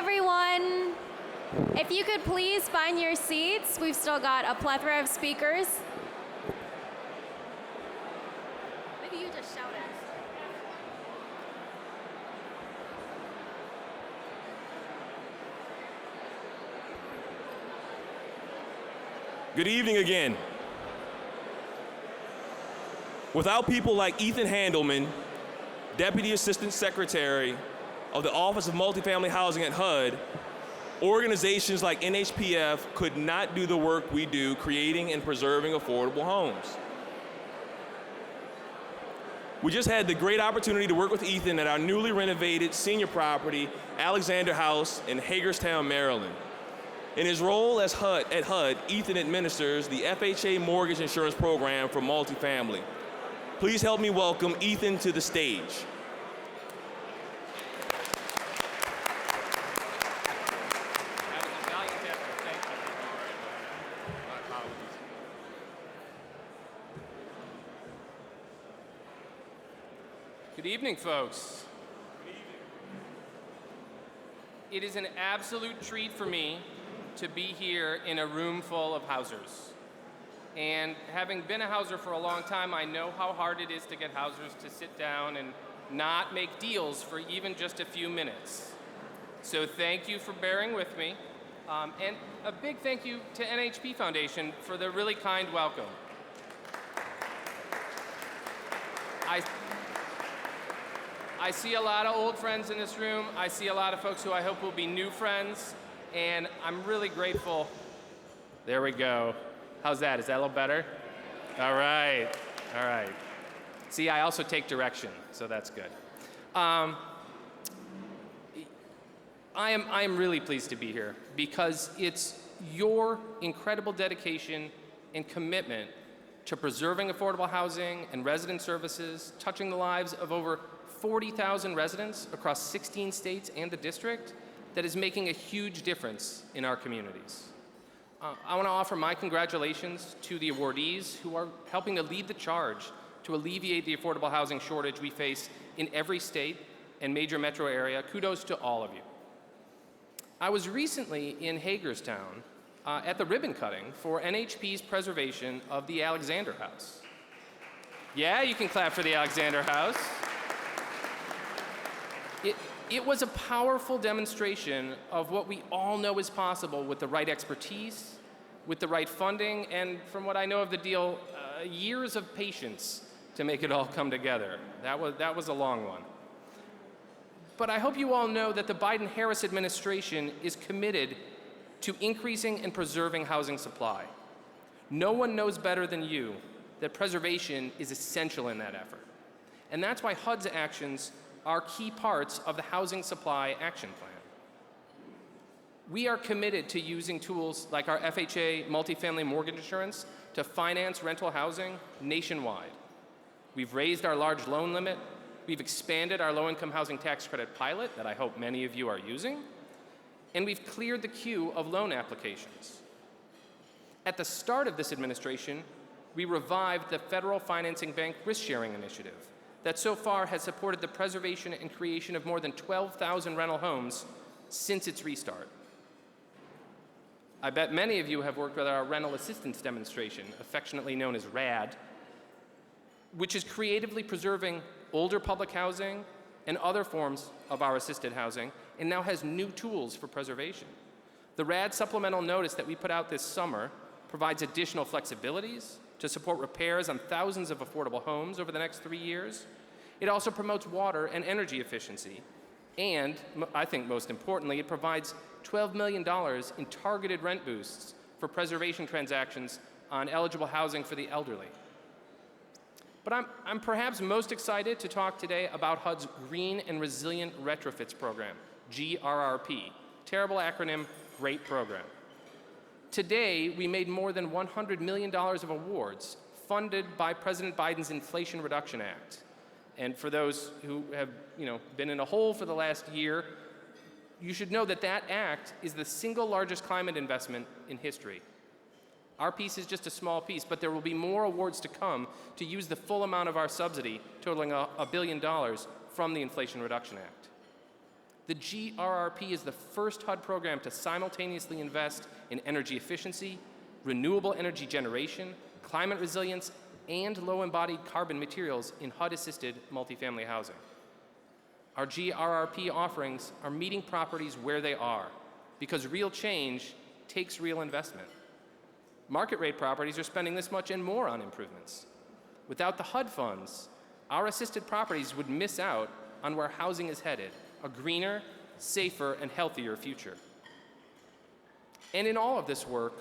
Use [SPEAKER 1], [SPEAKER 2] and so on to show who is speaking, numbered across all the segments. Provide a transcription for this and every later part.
[SPEAKER 1] everyone. If you could please find your seats. We've still got a plethora of speakers. Maybe you just shout it.
[SPEAKER 2] Good evening again. Without people like Ethan Handelman, Deputy Assistant Secretary of the Office of Multifamily Housing at HUD, organizations like NHPF could not do the work we do creating and preserving affordable homes. We just had the great opportunity to work with Ethan at our newly renovated senior property, Alexander House in Hagerstown, Maryland. In his role at HUD, Ethan administers the FHA mortgage insurance program for multifamily. Please help me welcome Ethan to the stage.
[SPEAKER 3] Good evening, folks.
[SPEAKER 2] Good evening.
[SPEAKER 3] It is an absolute treat for me to be here in a room full of housers. And having been a houser for a long time, I know how hard it is to get housers to sit down and not make deals for even just a few minutes. So thank you for bearing with me. And a big thank you to NHP Foundation for the really kind welcome. I see a lot of old friends in this room. I see a lot of folks who I hope will be new friends, and I'm really grateful. There we go. How's that? Is that a little better? All right. All right. See, I also take direction, so that's good. I am really pleased to be here because it's your incredible dedication and commitment to preserving affordable housing and resident services, touching the lives of over 40,000 residents across 16 states and the district, that is making a huge difference in our communities. I want to offer my congratulations to the awardees who are helping to lead the charge to alleviate the affordable housing shortage we face in every state and major metro area. Kudos to all of you. I was recently in Hagerstown at the ribbon cutting for NHP's preservation of the Alexander House. Yeah, you can clap for the Alexander House. It was a powerful demonstration of what we all know is possible with the right expertise, with the right funding, and from what I know of the deal, years of patience to make it all come together. That was a long one. But I hope you all know that the Biden-Harris administration is committed to increasing and preserving housing supply. No one knows better than you that preservation is essential in that effort. And that's why HUD's actions are key parts of the Housing Supply Action Plan. We are committed to using tools like our FHA multifamily mortgage insurance to finance rental housing nationwide. We've raised our large loan limit, we've expanded our low-income housing tax credit pilot that I hope many of you are using, and we've cleared the queue of loan applications. At the start of this administration, we revived the Federal Financing Bank Risk-Sharing Initiative that so far has supported the preservation and creation of more than 12,000 rental homes since its restart. I bet many of you have worked with our rental assistance demonstration, affectionately known as RAD, which is creatively preserving older public housing and other forms of our assisted housing, and now has new tools for preservation. The RAD supplemental notice that we put out this summer provides additional flexibilities to support repairs on thousands of affordable homes over the next 3 years. It also promotes water and energy efficiency. And I think most importantly, it provides $12 million in targeted rent boosts for preservation transactions on eligible housing for the elderly. But I'm perhaps most excited to talk today about HUD's Green and Resilient Retrofits Program, GRRP. Terrible acronym, great program. Today, we made more than $100 million of awards funded by President Biden's Inflation Reduction Act. And for those who have been in a hole for the last year, you should know that that act is the single largest climate investment in history. Our piece is just a small piece, but there will be more awards to come to use the full amount of our subsidy, totaling $1 billion from the Inflation Reduction Act. The GRRP is the first HUD program to simultaneously invest in energy efficiency, renewable energy generation, climate resilience, and low-embodied carbon materials in HUD-assisted multifamily housing. Our GRRP offerings are meeting properties where they are, because real change takes real investment. Market rate properties are spending this much and more on improvements. Without the HUD funds, our assisted properties would miss out on where housing is headed, a greener, safer, and healthier future. And in all of this work,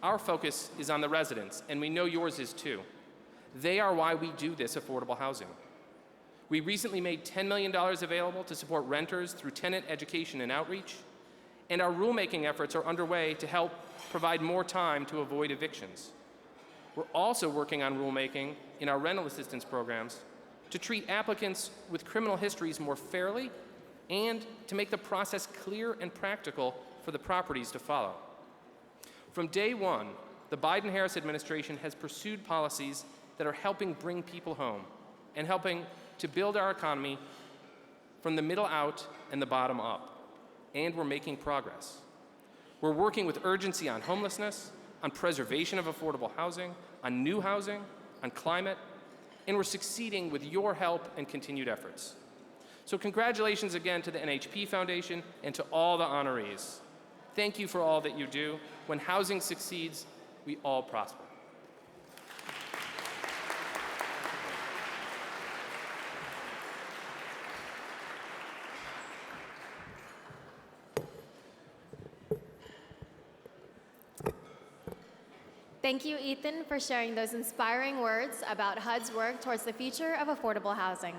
[SPEAKER 3] our focus is on the residents, and we know yours is too. They are why we do this affordable housing. We recently made $10 million available to support renters through tenant education and outreach, and our rulemaking efforts are underway to help provide more time to avoid evictions. We're also working on rulemaking in our rental assistance programs to treat applicants with criminal histories more fairly and to make the process clear and practical for the properties to follow. From day one, the Biden-Harris administration has pursued policies that are helping bring people home and helping to build our economy from the middle out and the bottom up. And we're making progress. We're working with urgency on homelessness, on preservation of affordable housing, on new housing, on climate, and we're succeeding with your help and continued efforts. So congratulations again to the NHP Foundation and to all the honorees. Thank you for all that you do. When housing succeeds, we all prosper.
[SPEAKER 1] Thank you, Ethan, for sharing those inspiring words about HUD's work towards the future of affordable housing.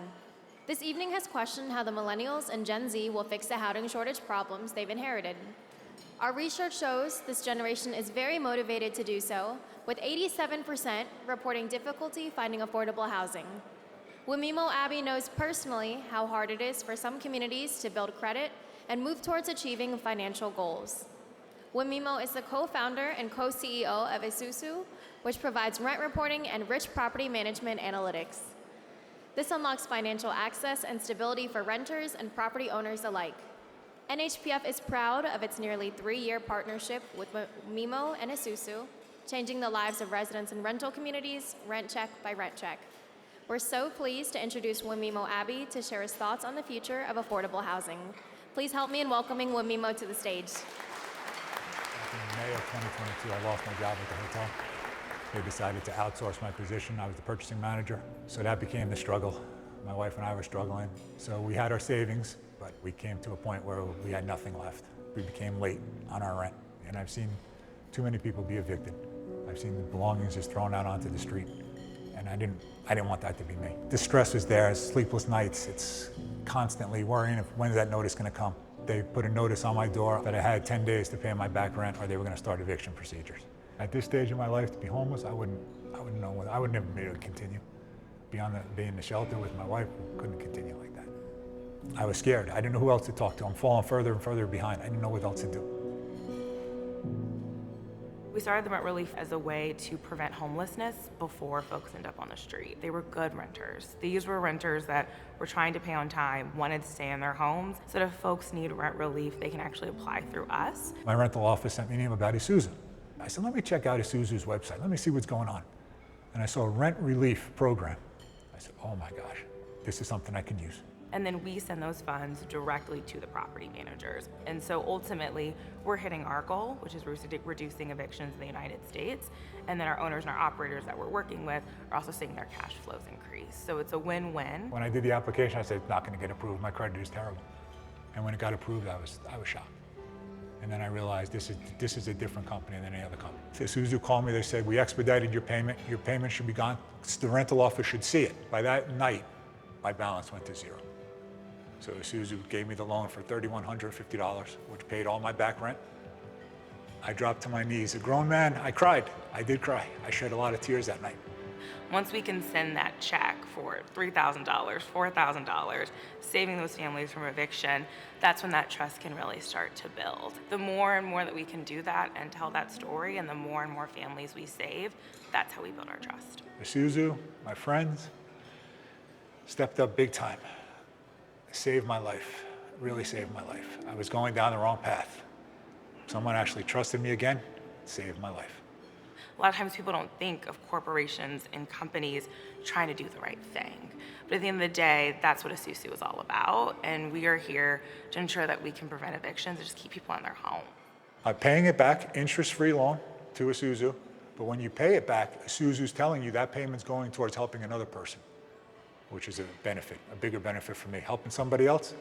[SPEAKER 1] This evening has questioned how the millennials and Gen Z will fix the housing shortage problems they've inherited. Our research shows this generation is very motivated to do so, with 87% reporting difficulty finding affordable housing. Wamimo Abbey knows personally how hard it is for some communities to build credit and move towards achieving financial goals. Wamimo is the co-founder and co-CEO of Isuzu, which provides rent reporting and rich property management analytics. This unlocks financial access and stability for renters and property owners alike. NHPF is proud of its nearly 3-year partnership with Wamimo and Isuzu, changing the lives of residents in rental communities, rent check by rent check. We're so pleased to introduce Wamimo Abbey to share his thoughts on the future of affordable housing. Please help me in welcoming Wamimo to the stage.
[SPEAKER 4] In May of 2022, I lost my job at the hotel. They decided to outsource my position. I was the purchasing manager, so that became the struggle. My wife and I were struggling, so we had our savings, but we came to a point where we had nothing left. We became late on our rent, and I've seen too many people be evicted. I've seen the belongings just thrown out onto the street, and I didn't want that to be me. The stress is there, sleepless nights. It's constantly worrying if when's that notice going to come. They put a notice on my door that I had 10 days to pay my back rent or they were going to start eviction procedures. At this stage of my life, to be homeless, I would never be able to continue. Beyond being in the shelter with my wife, couldn't continue like that. I was scared. I didn't know who else to talk to. I'm falling further and further behind. I didn't know what else to do.
[SPEAKER 5] We started the rent relief as a way to prevent homelessness before folks end up on the street. They were good renters. These were renters that were trying to pay on time, wanted to stay in their homes. So that if folks need rent relief, they can actually apply through us.
[SPEAKER 4] My rental office sent me an email about Isuzu. I said, let me check out Isuzu's website. Let me see what's going on. And I saw a rent relief program. I said, oh my gosh, this is something I can use.
[SPEAKER 5] And then we send those funds directly to the property managers. And so ultimately, we're hitting our goal, which is reducing evictions in the United States. And then our owners and our operators that we're working with are also seeing their cash flows increase. So it's a win-win.
[SPEAKER 4] When I did the application, I said, it's not going to get approved. My credit is terrible. And when it got approved, I was shocked. And then I realized this is a different company than any other company. So Isuzu called me, they said, we expedited your payment. Your payment should be gone. The rental office should see it. By that night, my balance went to zero. So Isuzu gave me the loan for $3,150, which paid all my back rent. I dropped to my knees. A grown man, I cried. I did cry. I shed a lot of tears that night.
[SPEAKER 5] Once we can send that check for $3,000, $4,000, saving those families from eviction, that's when that trust can really start to build. The more and more that we can do that and tell that story, and the more and more families we save, that's how we build our trust.
[SPEAKER 4] Isuzu, my friends, stepped up big time. Saved my life. really saved my life. I was going down the wrong path. Someone actually trusted me again, saved my life.
[SPEAKER 5] A lot of times people don't think of corporations and companies trying to do the right thing. But at the end of the day, that's what Isuzu is all about. And we are here to ensure that we can prevent evictions and just keep people in their home.
[SPEAKER 4] I'm paying it back, interest-free loan to Isuzu, but when you pay it back, Isuzu's telling you that payment's going towards helping another person, which is a benefit, a bigger benefit for me. Helping somebody else,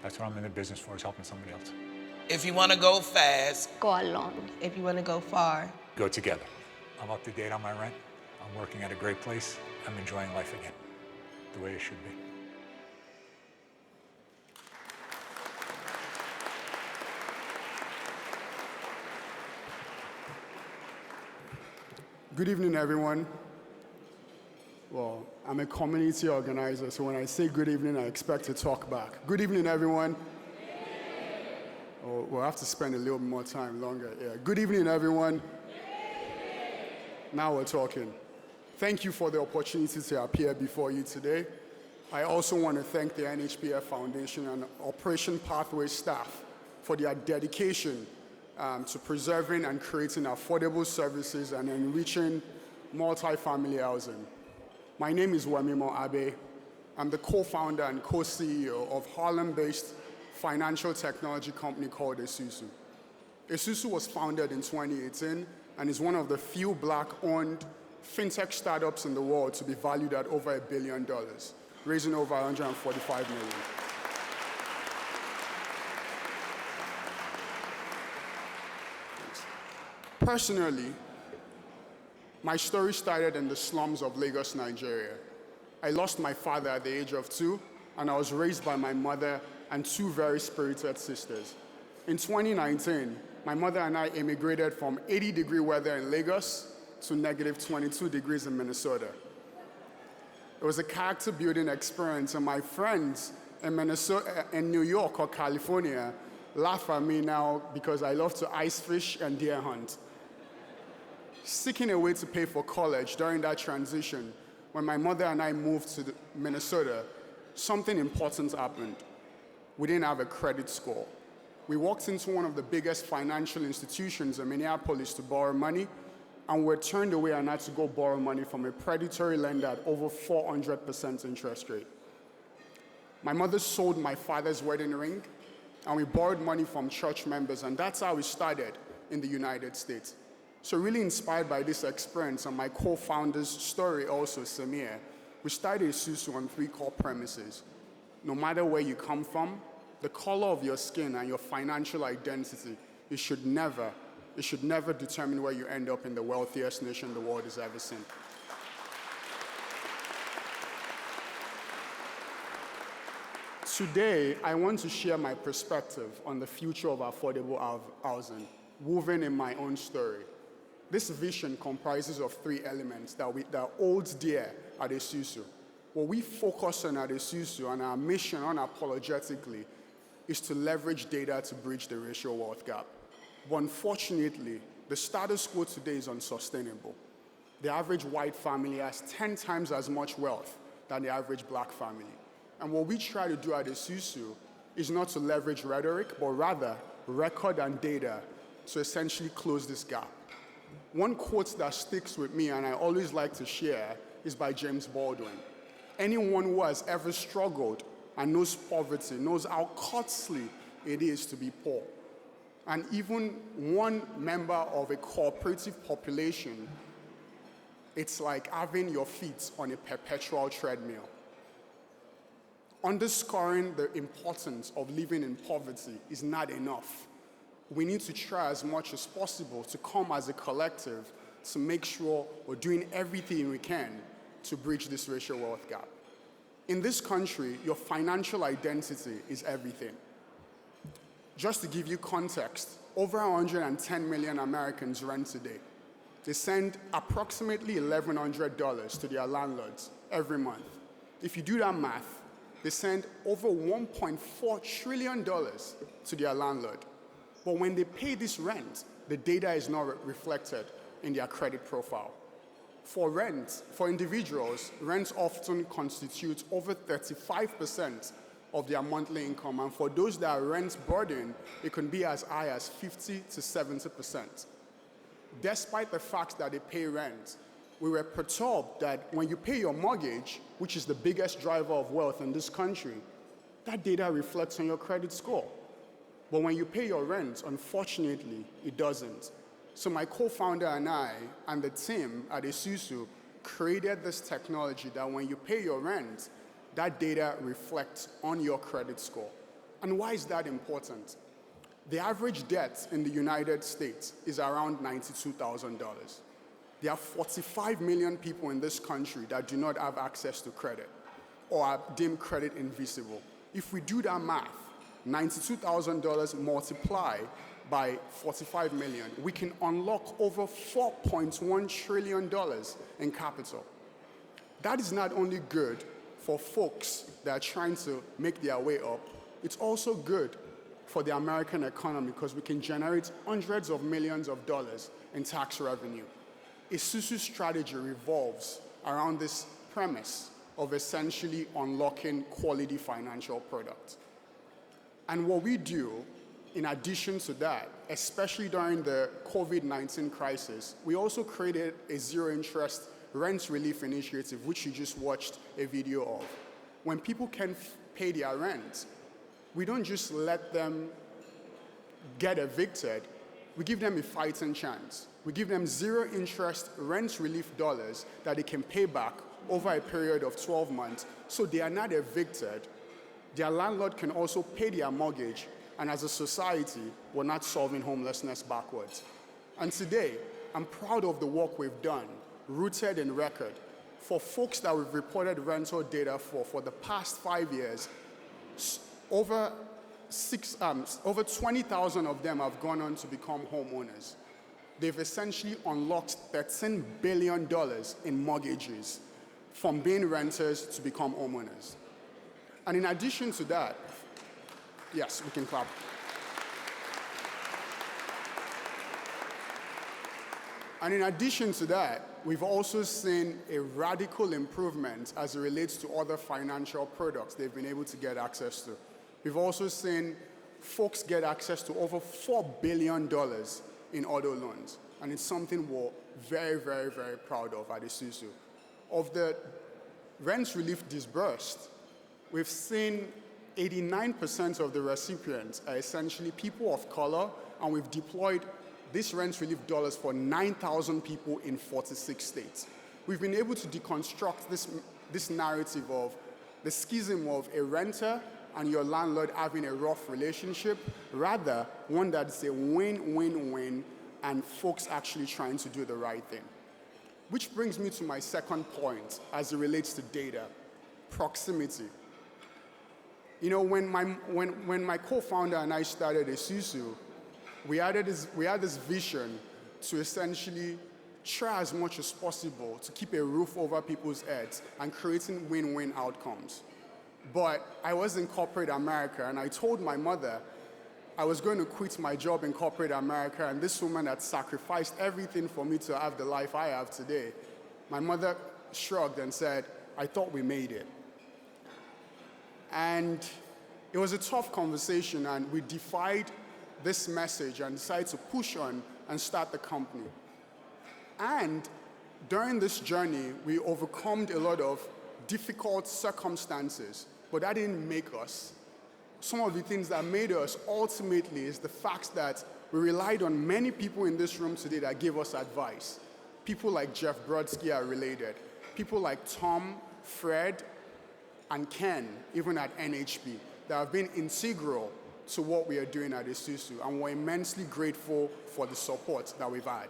[SPEAKER 4] that's what I'm in the business for, is helping somebody else.
[SPEAKER 6] If you want to go fast,
[SPEAKER 7] Go alone.
[SPEAKER 6] if you want to go far,
[SPEAKER 4] Go together. I'm up to date on my rent. I'm working at a great place. I'm enjoying life again, the way it should be.
[SPEAKER 8] Good evening, everyone. Well, I'm a community organizer, so when I say good evening, I expect to talk back. Good evening, everyone. Oh, we'll have to spend a little more time longer. Yeah. Good evening, everyone. Now we're talking. Thank you for the opportunity to appear before you today. I also want to thank the NHPF Foundation and Operation Pathway staff for their dedication to preserving and creating affordable services and enriching multifamily housing. My name is Wemimo Abe. I'm the co-founder and co-CEO of Harlem-based financial technology company called Isuzu. Isuzu was founded in 2018 and is one of the few Black-owned fintech startups in the world to be valued at over $1 billion, raising over $145 million. Personally, my story started in the slums of Lagos, Nigeria. I lost my father at the age of 2, and I was raised by my mother and 2 very spirited sisters. In 2019, my mother and I immigrated from 80-degree weather in Lagos to negative 22 degrees in Minnesota. It was a character-building experience, and my friends in New York or California laugh at me now because I love to ice fish and deer hunt. Seeking a way to pay for college during that transition, when my mother and I moved to Minnesota, something important happened. We didn't have a credit score. We walked into one of the biggest financial institutions in Minneapolis to borrow money, and were turned away and had to go borrow money from a predatory lender at over 400% interest rate. My mother sold my father's wedding ring, and we borrowed money from church members, and that's how we started in the United States. So really inspired by this experience and my co-founder's story also, Samir, we started Isuzu on 3 core premises. No matter where you come from, the color of your skin and your financial identity, it should never determine where you end up in the wealthiest nation the world has ever seen. Today, I want to share my perspective on the future of affordable housing, woven in my own story. This vision comprises of 3 elements that holds dear at Isuzu. What we focus on at Isuzu and our mission unapologetically is to leverage data to bridge the racial wealth gap. But unfortunately, the status quo today is unsustainable. The average white family has 10 times as much wealth than the average black family. And what we try to do at Isuzu is not to leverage rhetoric, but rather record and data to essentially close this gap. One quote that sticks with me and I always like to share is by James Baldwin. Anyone who has ever struggled and knows poverty knows how costly it is to be poor. And even one member of a cooperative population, it's like having your feet on a perpetual treadmill. Underscoring the importance of living in poverty is not enough. We need to try as much as possible to come as a collective to make sure we're doing everything we can to bridge this racial wealth gap. In this country, your financial identity is everything. Just to give you context, over 110 million Americans rent today. They send approximately $1,100 to their landlords every month. If you do that math, they send over $1.4 trillion to their landlord. But when they pay this rent, the data is not reflected in their credit profile. For individuals, rent often constitutes over 35% of their monthly income. And for those that are rent burdened, it can be as high as 50 to 70%. Despite the fact that they pay rent, we were perturbed that when you pay your mortgage, which is the biggest driver of wealth in this country, that data reflects on your credit score. But when you pay your rent, unfortunately, it doesn't. So my co-founder and I and the team at Isuzu created this technology that when you pay your rent, that data reflects on your credit score. And why is that important? The average debt in the United States is around $92,000. There are 45 million people in this country that do not have access to credit or are deemed credit invisible. If we do that math, $92,000 multiplied by 45 million, we can unlock over $4.1 trillion in capital. That is not only good for folks that are trying to make their way up, it's also good for the American economy because we can generate hundreds of millions of dollars in tax revenue. Isuzu's strategy revolves around this premise of essentially unlocking quality financial products. And what we do, in addition to that, especially during the COVID-19 crisis, we also created a zero-interest rent relief initiative, which you just watched a video of. When people can't pay their rent, we don't just let them get evicted, we give them a fighting chance. We give them zero-interest rent relief dollars that they can pay back over a period of 12 months, so they are not evicted. Their landlord can also pay their mortgage, and as a society, we're not solving homelessness backwards. And today, I'm proud of the work we've done, rooted in record. For folks that we've reported rental data for the past 5 years, over 20,000 of them have gone on to become homeowners. They've essentially unlocked $13 billion in mortgages from being renters to become homeowners. And in addition to that, yes, we can clap. And in addition to that, we've also seen a radical improvement as it relates to other financial products they've been able to get access to. We've also seen folks get access to over $4 billion in auto loans. And it's something we're very, very, very proud of at Isuzu. Of the rent relief disbursed, we've seen 89% of the recipients are essentially people of color, and we've deployed these rent relief dollars for 9,000 people in 46 states. We've been able to deconstruct this narrative of the schism of a renter and your landlord having a rough relationship, rather one that's a win-win-win and folks actually trying to do the right thing. Which brings me to my second point as it relates to data, proximity. You know, when my co-founder and I started Isuzu, we had this vision to essentially try as much as possible to keep a roof over people's heads and creating win-win outcomes. But I was in corporate America, and I told my mother I was going to quit my job in corporate America, and this woman had sacrificed everything for me to have the life I have today. My mother shrugged and said, "I thought we made it." And it was a tough conversation, and we defied this message and decided to push on and start the company. And during this journey, we overcome a lot of difficult circumstances, but that didn't make us. Some of the things that made us ultimately is the fact that we relied on many people in this room today that gave us advice. People like Jeff Brodsky are related. People like Tom, Fred, and Ken, even at NHP, that have been integral to what we are doing at Isuzu, and we're immensely grateful for the support that we've had.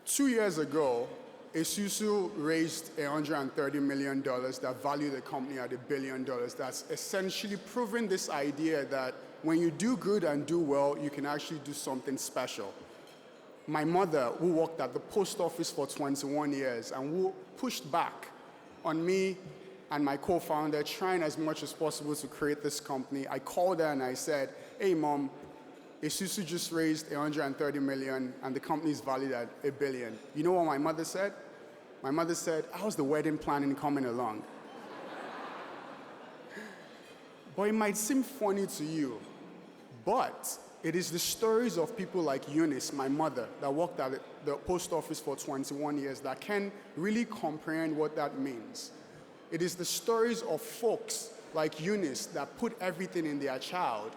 [SPEAKER 8] Two years ago, Isuzu raised $130 million that valued the company at $1 billion. That's essentially proving this idea that when you do good and do well, you can actually do something special. My mother, who worked at the post office for 21 years and who pushed back on me and my co-founder trying as much as possible to create this company, I called her and I said, "Hey, Mom, Isuzu just raised 130 million and the company is valued at $1 billion. You know what my mother said? My mother said, how's the wedding planning coming along? But it might seem funny to you, but it is the stories of people like Eunice, my mother, that worked at the post office for 21 years that can really comprehend what that means. It is the stories of folks like Eunice that put everything in their child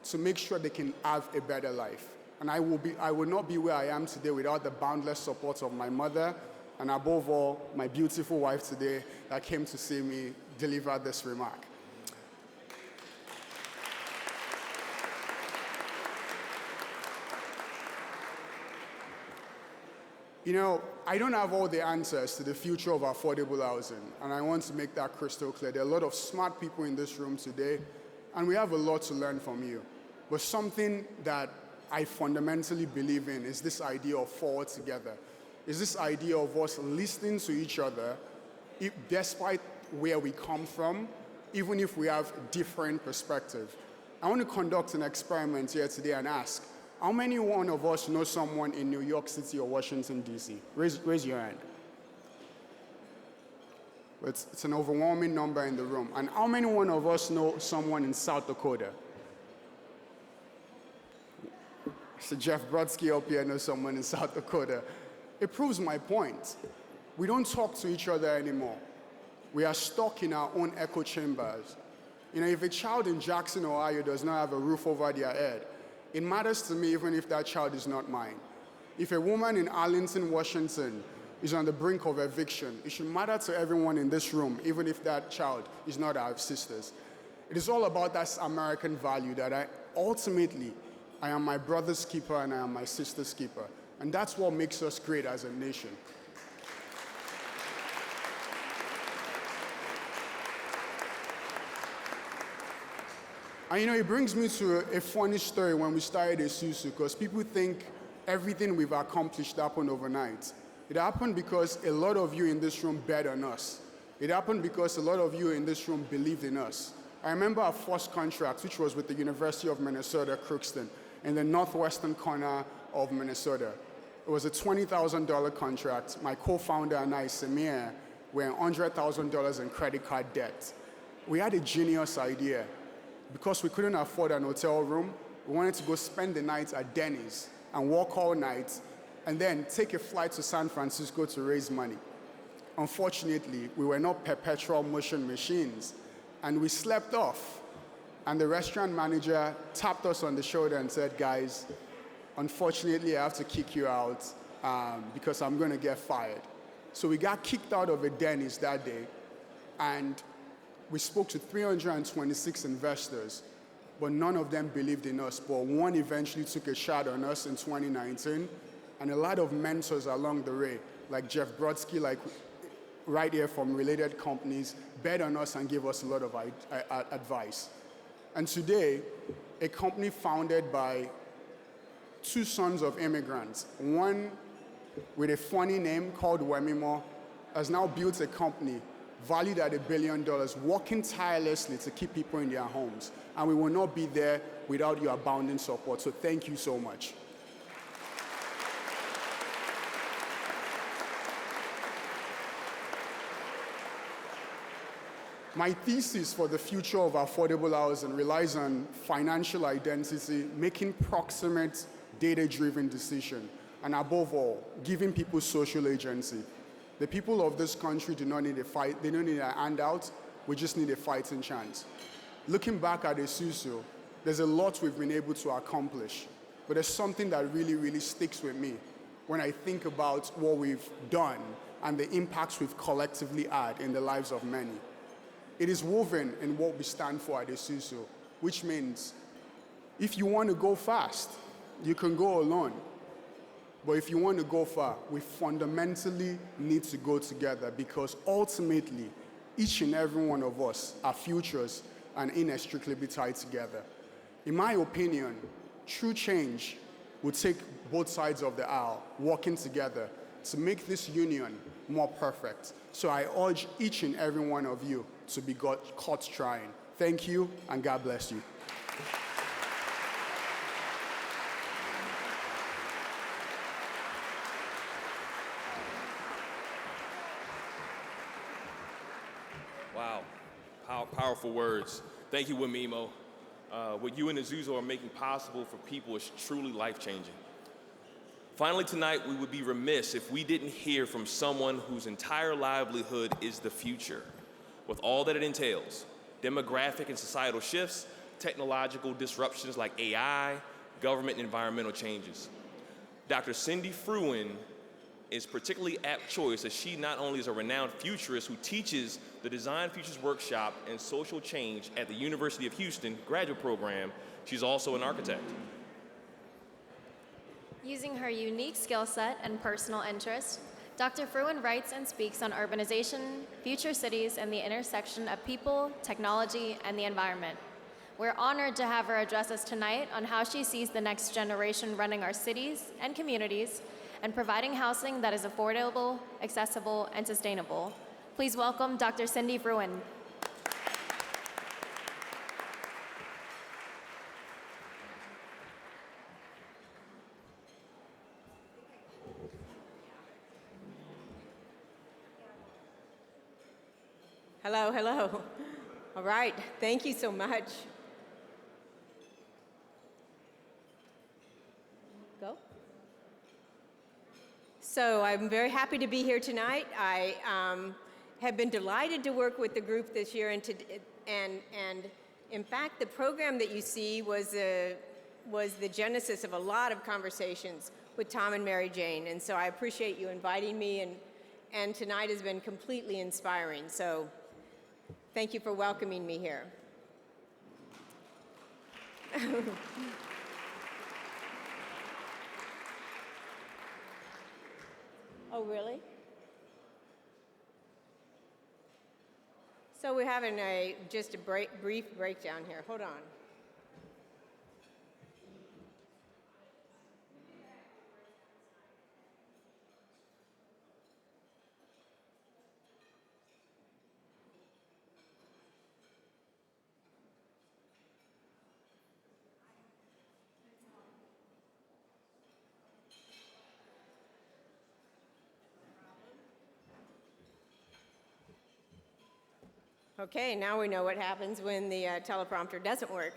[SPEAKER 8] to make sure they can have a better life. And I would not be where I am today without the boundless support of my mother, and above all, my beautiful wife today that came to see me deliver this remark. You know, I don't have all the answers to the future of affordable housing, and I want to make that crystal clear. There are a lot of smart people in this room today, and we have a lot to learn from you. But something that I fundamentally believe in is this idea of forward together. Is this idea of us listening to each other, despite where we come from, even if we have different perspectives. I want to conduct an experiment here today and ask, how many one of us know someone in New York City or Washington, D.C.? Raise your hand. It's an overwhelming number in the room. And how many one of us know someone in South Dakota? So Jeff Brodsky up here knows someone in South Dakota. It proves my point. We don't talk to each other anymore. We are stuck in our own echo chambers. You know, if a child in Jackson, Ohio does not have a roof over their head, it matters to me even if that child is not mine. If a woman in Arlington, Washington is on the brink of eviction, it should matter to everyone in this room, even if that child is not our sisters. It is all about that American value that ultimately, I am my brother's keeper and I am my sister's keeper. And that's what makes us great as a nation. And you know, it brings me to a funny story when we started Isuzu, because people think everything we've accomplished happened overnight. It happened because a lot of you in this room bet on us. It happened because a lot of you in this room believed in us. I remember our first contract, which was with the University of Minnesota, Crookston, in the northwestern corner of Minnesota. It was a $20,000 contract. My co-founder and I, Samir, were in $100,000 in credit card debt. We had a genius idea. Because we couldn't afford an hotel room, we wanted to go spend the night at Denny's and work all night, and then take a flight to San Francisco to raise money. Unfortunately, we were not perpetual motion machines, and we slept off. And the restaurant manager tapped us on the shoulder and said, guys, unfortunately, I have to kick you out because I'm going to get fired. So we got kicked out of a Denny's that day, and we spoke to 326 investors, but none of them believed in us. But one eventually took a shot on us in 2019, and a lot of mentors along the way, like Jeff Brodsky, like right here from related companies, bet on us and gave us a lot of advice. And today, a company founded by two sons of immigrants, one with a funny name called Wemimo, has now built a company valued at $1 billion, working tirelessly to keep people in their homes. And we will not be there without your abounding support. So thank you so much. My thesis for the future of affordable housing relies on financial identity, making proximate, data-driven decisions, and above all, giving people social agency. The people of this country do not need a fight, they don't need a handout, we just need a fighting chance. Looking back at Isuzu, there's a lot we've been able to accomplish, but there's something that really, really sticks with me when I think about what we've done and the impacts we've collectively had in the lives of many. It is woven in what we stand for at Isuzu, which means if you want to go fast, you can go alone. But if you want to go far, we fundamentally need to go together, because ultimately, each and every one of us, our futures are inextricably tied together. In my opinion, true change will take both sides of the aisle working together to make this union more perfect. So I urge each and every one of you to be caught trying. Thank you, and God bless you.
[SPEAKER 2] Wow. Powerful words. Thank you, Wamimo. What you and Azuzo are making possible for people is truly life-changing. Finally, tonight, we would be remiss if we didn't hear from someone whose entire livelihood is the future, with all that it entails: demographic and societal shifts, technological disruptions like AI, government and environmental changes. Dr. Cindy Fruin is particularly apt choice, as she not only is a renowned futurist who teaches the Design Futures Workshop and Social Change at the University of Houston graduate program, she's also an architect.
[SPEAKER 1] Using her unique skill set and personal interest, Dr. Fruin writes and speaks on urbanization, future cities, and the intersection of people, technology, and the environment. We're honored to have her address us tonight on how she sees the next generation running our cities and communities and providing housing that is affordable, accessible, and sustainable. Please welcome Dr. Cindy Fruin.
[SPEAKER 7] Hello, hello. All right, thank you so much. Go. So I'm very happy to be here tonight. I have been delighted to work with the group this year, and in fact, the program that you see was the genesis of a lot of conversations with Tom and Mary Jane, and so I appreciate you inviting me, and tonight has been completely inspiring. So thank you for welcoming me here. Oh, really? So we're having just a brief breakdown here. Hold on. Okay, now we know what happens when the teleprompter doesn't work.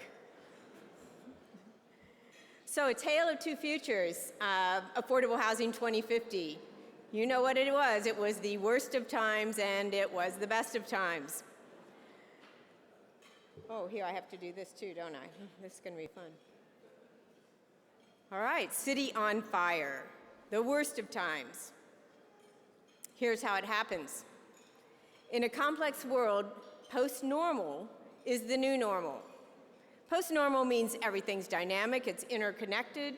[SPEAKER 7] So, A Tale of Two Futures, Affordable Housing 2050. You know what it was. It was the worst of times and it was the best of times. Oh, here, I have to do this too, don't I? This is going to be fun. All right, City on Fire, the worst of times. Here's how it happens. In a complex world, post-normal is the new normal. Post-normal means everything's dynamic, it's interconnected.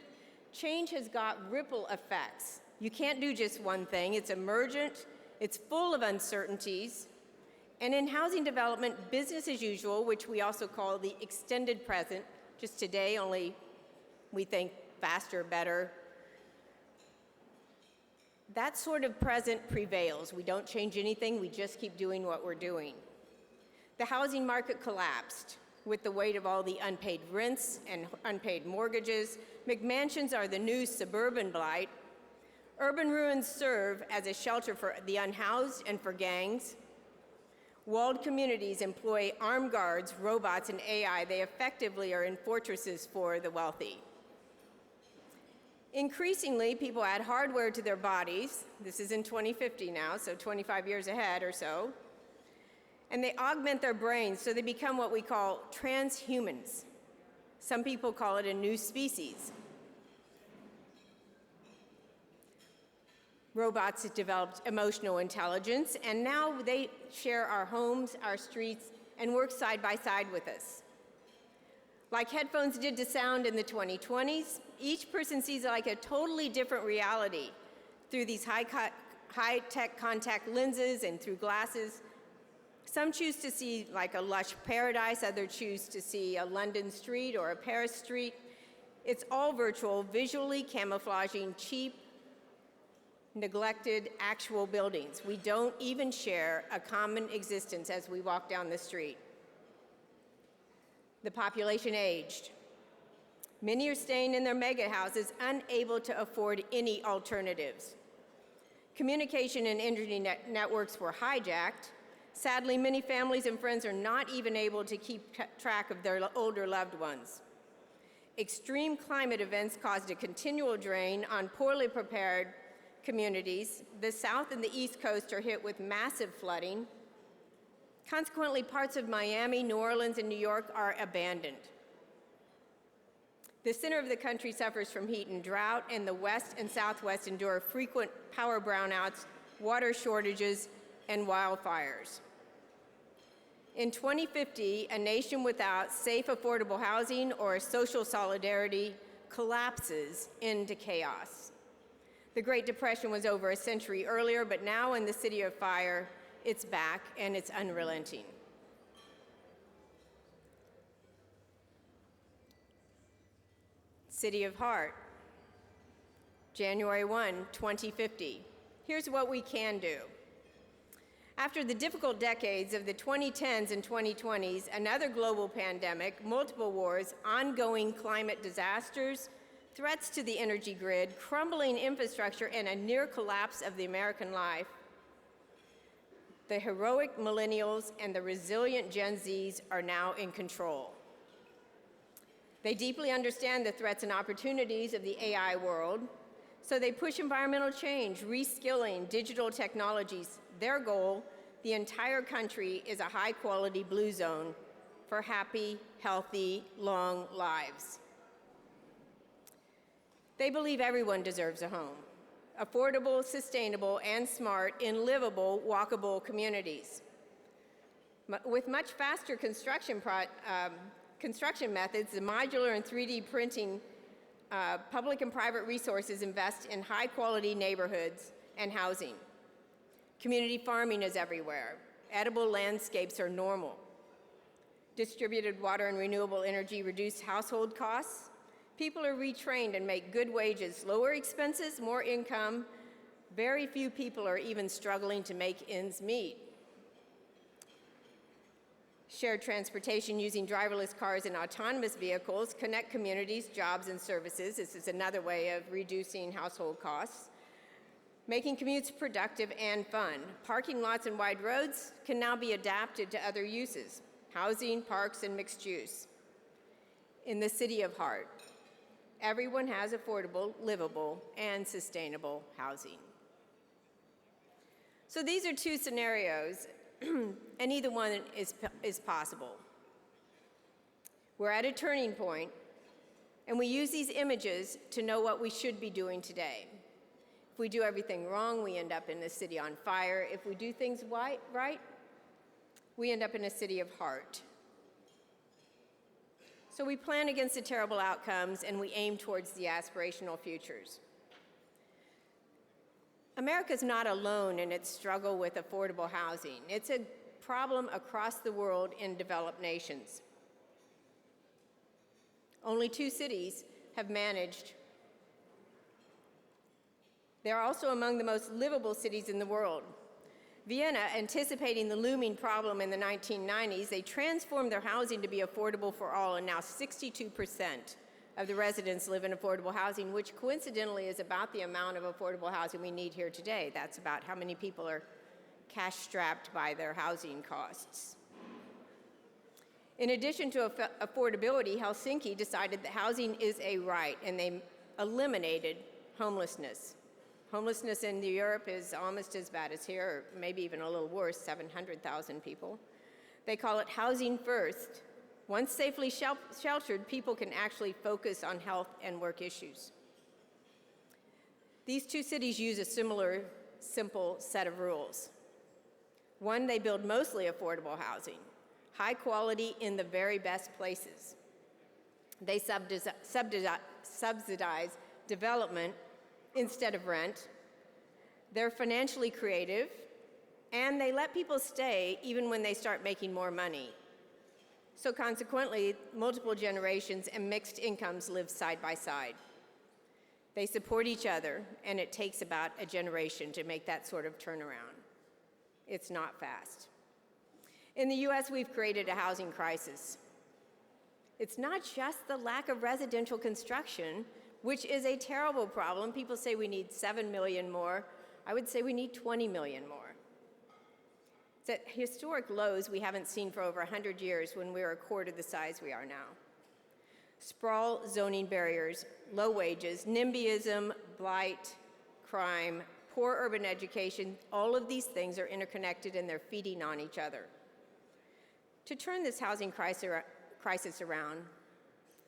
[SPEAKER 7] Change has got ripple effects. You can't do just one thing. It's emergent, it's full of uncertainties. And in housing development, business as usual, which we also call the extended present, just today, only we think faster, better. That sort of present prevails. We don't change anything, we just keep doing what we're doing. The housing market collapsed with the weight of all the unpaid rents and unpaid mortgages. McMansions are the new suburban blight. Urban ruins serve as a shelter for the unhoused and for gangs. Walled communities employ armed guards, robots, and AI. They effectively are in fortresses for the wealthy. Increasingly, people add hardware to their bodies. This is in 2050 now, so 25 years ahead or so. And they augment their brains, so they become what we call transhumans. Some people call it a new species. Robots have developed emotional intelligence, and now they share our homes, our streets, and work side by side with us. Like headphones did to sound in the 2020s, each person sees like a totally different reality through these high-tech contact lenses and through glasses. Some choose to see like a lush paradise, others choose to see a London street or a Paris street. It's all virtual, visually camouflaging cheap, neglected, actual buildings. We don't even share a common existence as we walk down the street. The population aged. Many are staying in their mega houses, unable to afford any alternatives. Communication and internet networks were hijacked. Sadly, many families and friends are not even able to keep track of their older loved ones. Extreme climate events caused a continual drain on poorly prepared communities. The South and the East Coast are hit with massive flooding. Consequently, parts of Miami, New Orleans, and New York are abandoned. The center of the country suffers from heat and drought, and the West and Southwest endure frequent power brownouts, water shortages, and wildfires. In 2050, a nation without safe, affordable housing or social solidarity collapses into chaos. The Great Depression was over a century earlier, but now in the City of Fire, it's back and it's unrelenting. City of Heart, January 1, 2050. Here's what we can do. After the difficult decades of the 2010s and 2020s, another global pandemic, multiple wars, ongoing climate disasters, threats to the energy grid, crumbling infrastructure, and a near collapse of the American life, the heroic millennials and the resilient Gen Zs are now in control. They deeply understand the threats and opportunities of the AI world, so they push environmental change, reskilling, digital technologies. Their goal, the entire country is a high-quality blue zone for happy, healthy, long lives. They believe everyone deserves a home, affordable, sustainable, and smart in livable, walkable communities. With much faster construction methods, the modular and 3D printing public and private resources invest in high-quality neighborhoods and housing. Community farming is everywhere. Edible landscapes are normal. Distributed water and renewable energy reduce household costs. People are retrained and make good wages, lower expenses, more income. Very few people are even struggling to make ends meet. Shared transportation using driverless cars and autonomous vehicles connect communities, jobs, and services. This is another way of reducing household costs. Making commutes productive and fun. Parking lots and wide roads can now be adapted to other uses, housing, parks, and mixed use. In the City of Heart, everyone has affordable, livable, and sustainable housing. So these are two scenarios, and either one is possible. We're at a turning point, and we use these images to know what we should be doing today. If we do everything wrong, we end up in a city on fire. If we do things right, we end up in a city of heart. So we plan against the terrible outcomes, and we aim towards the aspirational futures. America's not alone in its struggle with affordable housing. It's a problem across the world in developed nations. Only 2 cities have managed. They're also among the most livable cities in the world. Vienna, anticipating the looming problem in the 1990s, they transformed their housing to be affordable for all, and now 62% of the residents live in affordable housing, which coincidentally is about the amount of affordable housing we need here today. That's about how many people are cash-strapped by their housing costs. In addition to affordability, Helsinki decided that housing is a right, and they eliminated homelessness. Homelessness in Europe is almost as bad as here, or maybe even a little worse, 700,000 people. They call it housing first. Once safely sheltered, people can actually focus on health and work issues. These 2 cities use a similar, simple set of rules. 1, they build mostly affordable housing, high quality in the very best places. They subsidize development instead of rent. They're financially creative, and they let people stay even when they start making more money. So consequently, multiple generations and mixed incomes live side by side. They support each other, and it takes about a generation to make that sort of turnaround. It's not fast. In the US, we've created a housing crisis. It's not just the lack of residential construction, which is a terrible problem. People say we need 7 million more. I would say we need 20 million more. It's at historic lows we haven't seen for over 100 years when we were a quarter the size we are now. Sprawl, zoning barriers, low wages, NIMBYism, blight, crime, poor urban education, all of these things are interconnected and they're feeding on each other. To turn this housing crisis around,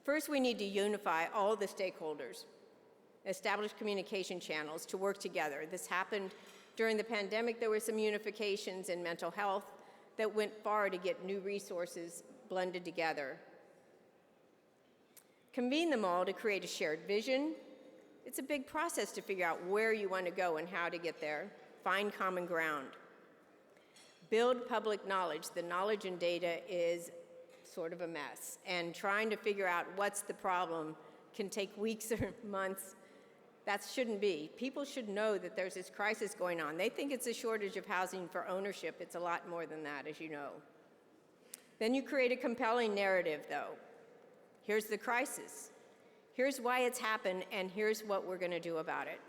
[SPEAKER 7] first we need to unify all the stakeholders, establish communication channels to work together. This happened during the pandemic. There were some unifications in mental health that went far to get new resources blended together. Convene them all to create a shared vision. It's a big process to figure out where you want to go and how to get there. Find common ground. Build public knowledge. The knowledge and data is sort of a mess. And trying to figure out what's the problem can take weeks or months. That shouldn't be. People should know that there's this crisis going on. They think it's a shortage of housing for ownership. It's a lot more than that, as you know. Then you create a compelling narrative, though. Here's the crisis. Here's why it's happened, and here's what we're going to do about it.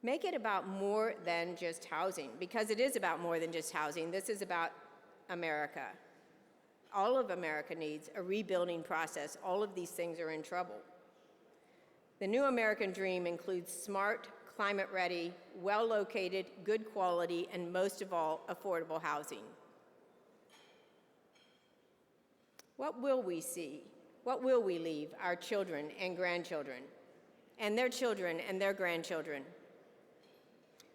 [SPEAKER 7] Make it about more than just housing, because it is about more than just housing. This is about America. All of America needs a rebuilding process. All of these things are in trouble. The new American dream includes smart, climate-ready, well-located, good quality, and most of all, affordable housing. What will we see? What will we leave our children and grandchildren, and their children and their grandchildren?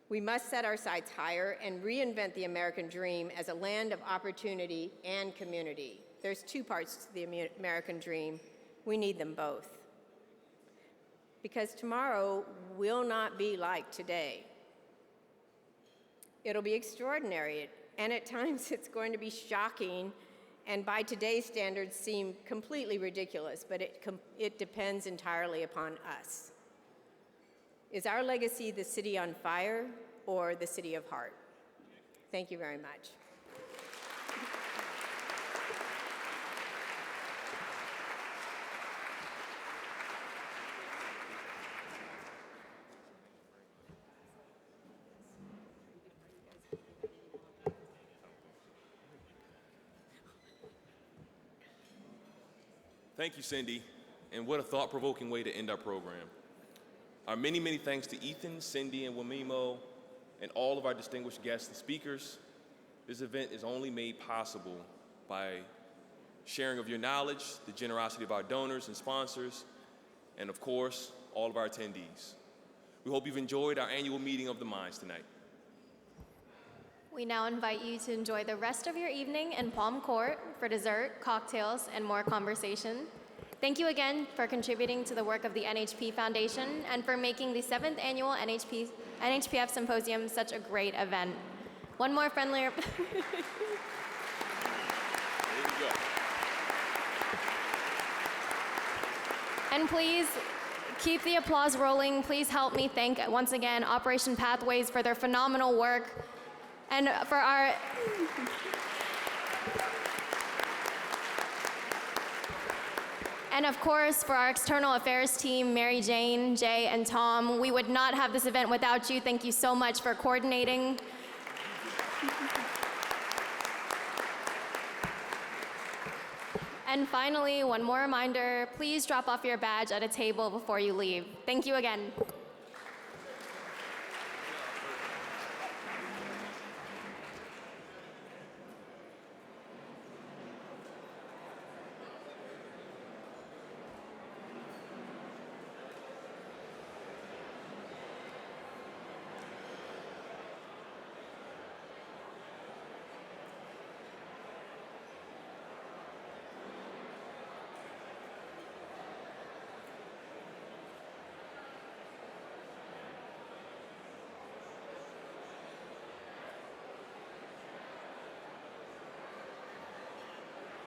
[SPEAKER 7] We must set our sights higher and reinvent the American dream as a land of opportunity and community. There's two parts to the American dream. We need them both. Because tomorrow will not be like today. It'll be extraordinary, and at times it's going to be shocking, and by today's standards seem completely ridiculous, but it depends entirely upon us. Is our legacy the city on fire or the city of heart? Thank you very much.
[SPEAKER 2] Thank you, Cindy, and what a thought-provoking way to end our program. Our many, many thanks to Ethan, Cindy, and Wamimo, and all of our distinguished guests and speakers. This event is only made possible by sharing of your knowledge, the generosity of our donors and sponsors, and of course, all of our attendees. We hope you've enjoyed our annual meeting of the minds tonight.
[SPEAKER 1] We now invite you to enjoy the rest of your evening in Palm Court for dessert, cocktails, and more conversation. Thank you again for contributing to the work of the NHP Foundation and for making the 7th annual NHPF Symposium such a great event. One more friendly...
[SPEAKER 2] There you go.
[SPEAKER 1] And please, keep the applause rolling. Please help me thank, once again, Operation Pathways for their phenomenal work. And for our... And of course, for our external affairs team, Mary Jane, Jay, and Tom, we would not have this event without you. Thank you so much for coordinating. And finally, one more reminder, please drop off your badge at a table before you leave. Thank you again.